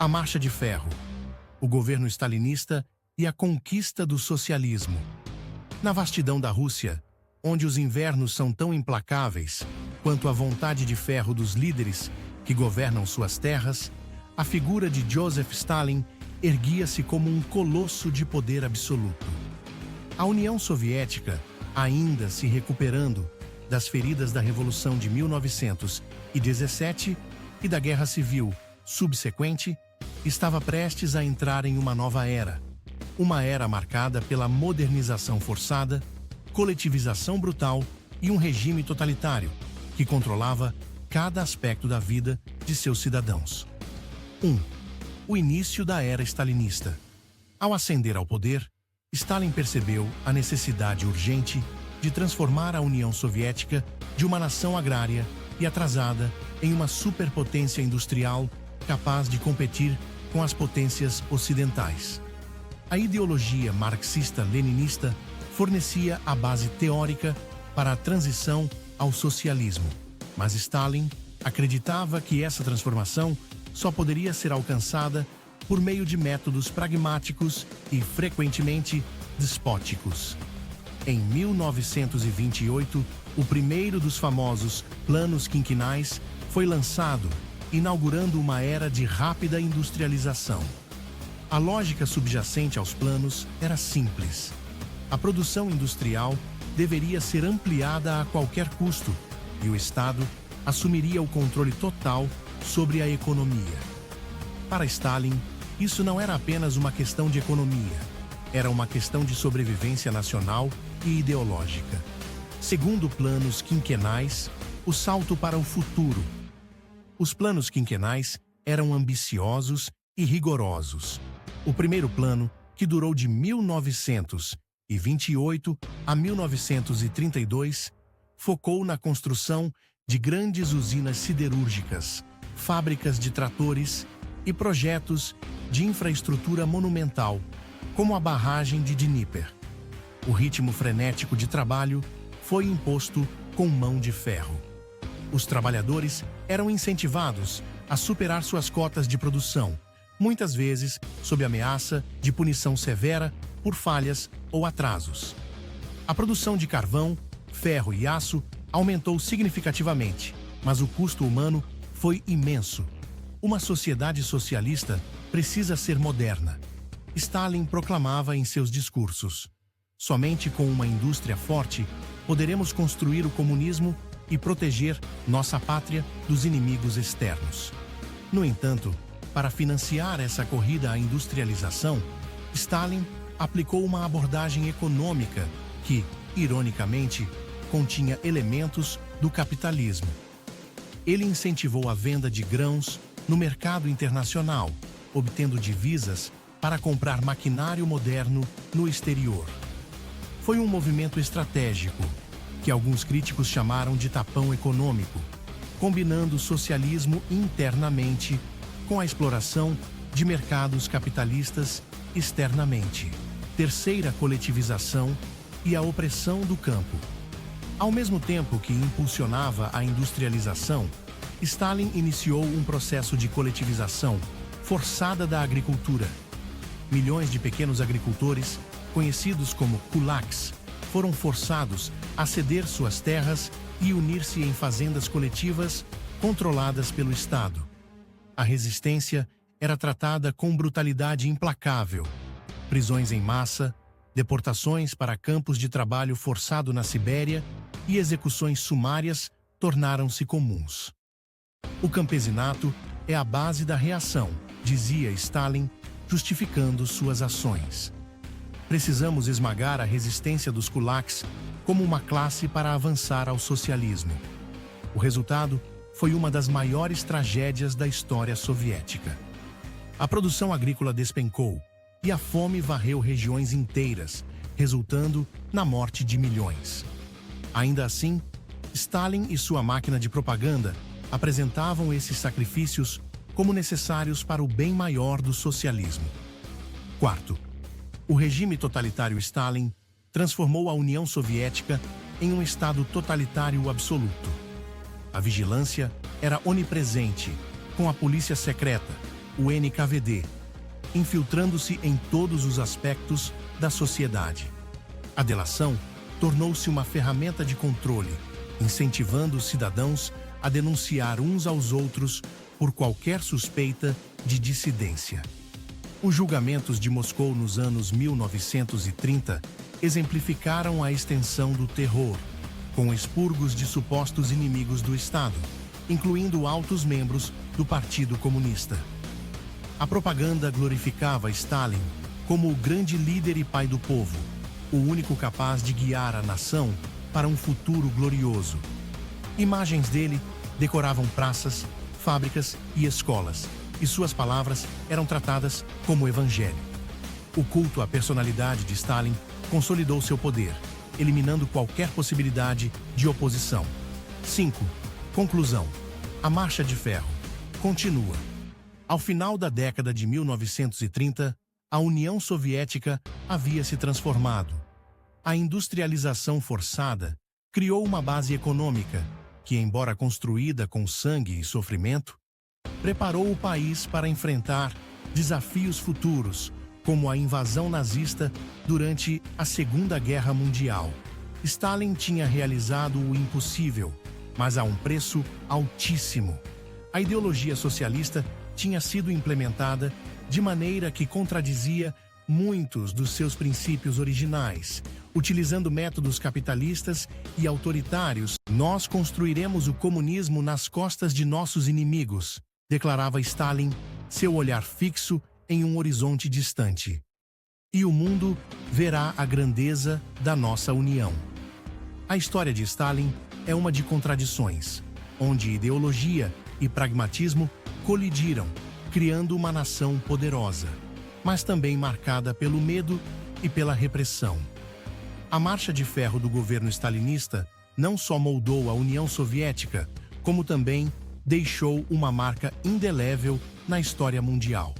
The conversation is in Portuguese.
A Marcha de Ferro, o governo stalinista e a conquista do socialismo. Na vastidão da Rússia, onde os invernos são tão implacáveis quanto a vontade de ferro dos líderes que governam suas terras, a figura de Joseph Stalin erguia-se como um colosso de poder absoluto. A União Soviética, ainda se recuperando das feridas da Revolução de 1917 e da Guerra Civil subsequente, estava prestes a entrar em uma nova era. Uma era marcada pela modernização forçada, coletivização brutal e um regime totalitário que controlava cada aspecto da vida de seus cidadãos. 1. O início da era stalinista. Ao ascender ao poder, Stalin percebeu a necessidade urgente de transformar a União Soviética de uma nação agrária e atrasada em uma superpotência industrial capaz de competir com as potências ocidentais. A ideologia marxista-leninista fornecia a base teórica para a transição ao socialismo, mas Stalin acreditava que essa transformação só poderia ser alcançada por meio de métodos pragmáticos e, frequentemente, despóticos. Em 1928, o primeiro dos famosos planos quinquenais foi lançado, inaugurando uma era de rápida industrialização. A lógica subjacente aos planos era simples. A produção industrial deveria ser ampliada a qualquer custo e o Estado assumiria o controle total sobre a economia. Para Stalin, isso não era apenas uma questão de economia, era uma questão de sobrevivência nacional e ideológica. Segundo planos quinquenais, o salto para o futuro. Os planos quinquenais eram ambiciosos e rigorosos. O primeiro plano, que durou de 1928 a 1932, focou na construção de grandes usinas siderúrgicas, fábricas de tratores e projetos de infraestrutura monumental, como a barragem de Dnieper. O ritmo frenético de trabalho foi imposto com mão de ferro. Os trabalhadores eram incentivados a superar suas cotas de produção, muitas vezes sob ameaça de punição severa por falhas ou atrasos. A produção de carvão, ferro e aço aumentou significativamente, mas o custo humano foi imenso. Uma sociedade socialista precisa ser moderna. Stalin proclamava em seus discursos: somente com uma indústria forte poderemos construir o comunismo e proteger nossa pátria dos inimigos externos. No entanto, para financiar essa corrida à industrialização, Stalin aplicou uma abordagem econômica que, ironicamente, continha elementos do capitalismo. Ele incentivou a venda de grãos no mercado internacional, obtendo divisas para comprar maquinário moderno no exterior. Foi um movimento estratégico, que alguns críticos chamaram de tapão econômico, combinando o socialismo internamente com a exploração de mercados capitalistas externamente. Terceira, coletivização e a opressão do campo. Ao mesmo tempo que impulsionava a industrialização, Stalin iniciou um processo de coletivização forçada da agricultura. Milhões de pequenos agricultores, conhecidos como kulaks, foram forçados a ceder suas terras e unir-se em fazendas coletivas controladas pelo Estado. A resistência era tratada com brutalidade implacável. Prisões em massa, deportações para campos de trabalho forçado na Sibéria e execuções sumárias tornaram-se comuns. O campesinato é a base da reação, dizia Stalin, justificando suas ações. Precisamos esmagar a resistência dos kulaks como uma classe para avançar ao socialismo. O resultado foi uma das maiores tragédias da história soviética. A produção agrícola despencou e a fome varreu regiões inteiras, resultando na morte de milhões. Ainda assim, Stalin e sua máquina de propaganda apresentavam esses sacrifícios como necessários para o bem maior do socialismo. Quarto, o regime totalitário Stalin transformou a União Soviética em um estado totalitário absoluto. A vigilância era onipresente, com a polícia secreta, o NKVD, infiltrando-se em todos os aspectos da sociedade. A delação tornou-se uma ferramenta de controle, incentivando os cidadãos a denunciar uns aos outros por qualquer suspeita de dissidência. Os julgamentos de Moscou nos anos 1930 exemplificaram a extensão do terror, com expurgos de supostos inimigos do Estado, incluindo altos membros do Partido Comunista. A propaganda glorificava Stalin como o grande líder e pai do povo, o único capaz de guiar a nação para um futuro glorioso. Imagens dele decoravam praças, fábricas e escolas, e suas palavras eram tratadas como evangelho. O culto à personalidade de Stalin consolidou seu poder, eliminando qualquer possibilidade de oposição. 5. Conclusão. A Marcha de Ferro continua. Ao final da década de 1930, a União Soviética havia se transformado. A industrialização forçada criou uma base econômica que, embora construída com sangue e sofrimento, preparou o país para enfrentar desafios futuros, como a invasão nazista durante a Segunda Guerra Mundial. Stalin tinha realizado o impossível, mas a um preço altíssimo. A ideologia socialista tinha sido implementada de maneira que contradizia muitos dos seus princípios originais, utilizando métodos capitalistas e autoritários. Nós construiremos o comunismo nas costas de nossos inimigos, declarava Stalin, seu olhar fixo em um horizonte distante. E o mundo verá a grandeza da nossa união. A história de Stalin é uma de contradições, onde ideologia e pragmatismo colidiram, criando uma nação poderosa, mas também marcada pelo medo e pela repressão. A marcha de ferro do governo stalinista não só moldou a União Soviética, como também deixou uma marca indelével na história mundial.